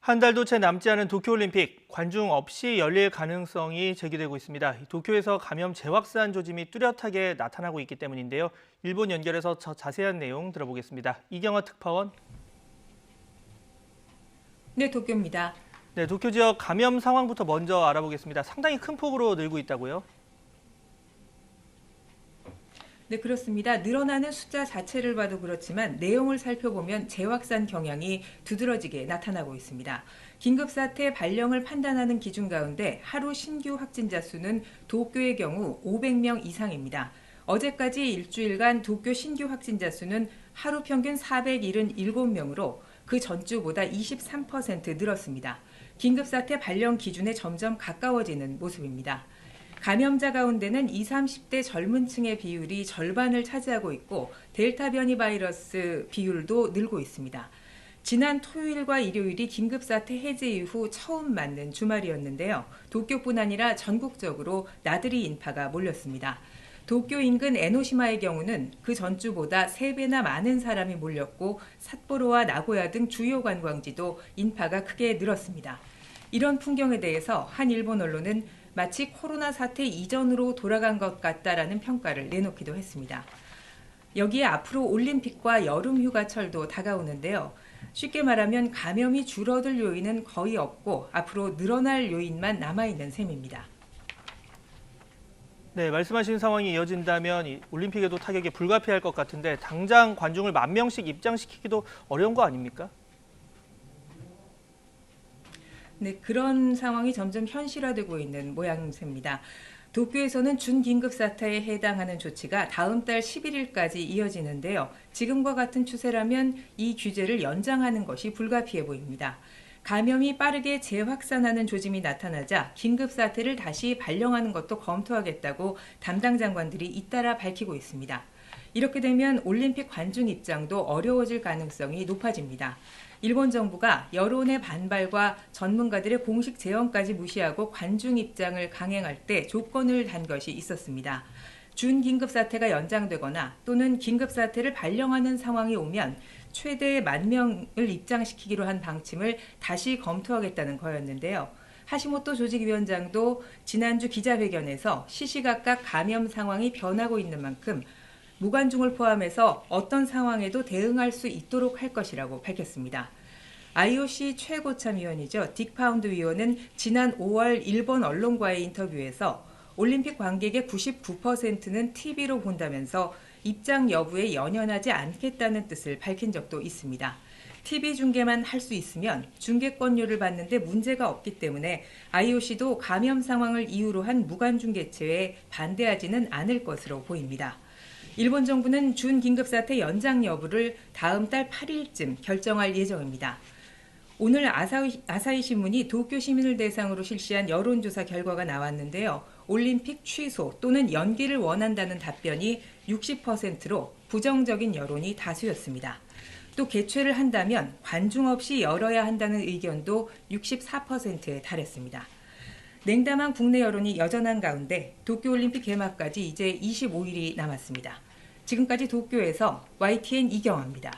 한 달도 채 남지 않은 도쿄올림픽, 관중 없이 열릴 가능성이 제기되고 있습니다. 도쿄에서 감염 재확산 조짐이 뚜렷하게 나타나고 있기 때문인데요. 일본 연결해서 자세한 내용 들어보겠습니다. 이경화 특파원. 네, 도쿄입니다. 네, 도쿄 지역 감염 상황부터 먼저 알아보겠습니다. 상당히 큰 폭으로 늘고 있다고요? 네, 그렇습니다. 늘어나는 숫자 자체를 봐도 그렇지만 내용을 살펴보면 재확산 경향이 두드러지게 나타나고 있습니다. 긴급사태 발령을 판단하는 기준 가운데 하루 신규 확진자 수는 도쿄의 경우 500명 이상입니다. 어제까지 일주일간 도쿄 신규 확진자 수는 하루 평균 477명으로 그 전주보다 23% 늘었습니다. 긴급사태 발령 기준에 점점 가까워지는 모습입니다. 감염자 가운데는 20, 30대 젊은 층의 비율이 절반을 차지하고 있고 델타 변이 바이러스 비율도 늘고 있습니다. 지난 토요일과 일요일이 긴급사태 해제 이후 처음 맞는 주말이었는데요. 도쿄뿐 아니라 전국적으로 나들이 인파가 몰렸습니다. 도쿄 인근 에노시마의 경우는 그 전주보다 3배나 많은 사람이 몰렸고 삿포로와 나고야 등 주요 관광지도 인파가 크게 늘었습니다. 이런 풍경에 대해서 한 일본 언론은 마치 코로나 사태 이전으로 돌아간 것 같다라는 평가를 내놓기도 했습니다. 여기에 앞으로 올림픽과 여름 휴가철도 다가오는데요. 쉽게 말하면 감염이 줄어들 요인은 거의 없고 앞으로 늘어날 요인만 남아있는 셈입니다. 네, 말씀하신 상황이 이어진다면 올림픽에도 타격이 불가피할 것 같은데 당장 관중을 10,000명씩 입장시키기도 어려운 거 아닙니까? 네, 그런 상황이 점점 현실화되고 있는 모양새입니다. 도쿄에서는 준긴급사태에 해당하는 조치가 다음 달 11일까지 이어지는데요. 지금과 같은 추세라면 이 규제를 연장하는 것이 불가피해 보입니다. 감염이 빠르게 재확산하는 조짐이 나타나자 긴급사태를 다시 발령하는 것도 검토하겠다고 담당 장관들이 잇따라 밝히고 있습니다. 이렇게 되면 올림픽 관중 입장도 어려워질 가능성이 높아집니다. 일본 정부가 여론의 반발과 전문가들의 공식 제언까지 무시하고 관중 입장을 강행할 때 조건을 단 것이 있었습니다. 준긴급사태가 연장되거나 또는 긴급사태를 발령하는 상황이 오면 최대 10,000명을 입장시키기로 한 방침을 다시 검토하겠다는 거였는데요. 하시모토 조직위원장도 지난주 기자회견에서 시시각각 감염 상황이 변하고 있는 만큼 무관중을 포함해서 어떤 상황에도 대응할 수 있도록 할 것이라고 밝혔습니다. IOC 최고참위원이죠. 딕 파운드 위원은 지난 5월 일본 언론과의 인터뷰에서 올림픽 관객의 99%는 TV로 본다면서 입장 여부에 연연하지 않겠다는 뜻을 밝힌 적도 있습니다. TV 중계만 할 수 있으면 중계권료를 받는데 문제가 없기 때문에 IOC도 감염 상황을 이유로 한 무관중 개최에 반대하지는 않을 것으로 보입니다. 일본 정부는 준긴급사태 연장 여부를 다음 달 8일쯤 결정할 예정입니다. 오늘 아사히 신문이 도쿄 시민을 대상으로 실시한 여론조사 결과가 나왔는데요. 올림픽 취소 또는 연기를 원한다는 답변이 60%로 부정적인 여론이 다수였습니다. 또 개최를 한다면 관중 없이 열어야 한다는 의견도 64%에 달했습니다. 냉담한 국내 여론이 여전한 가운데 도쿄올림픽 개막까지 이제 25일이 남았습니다. 지금까지 도쿄에서 YTN 이경화입니다.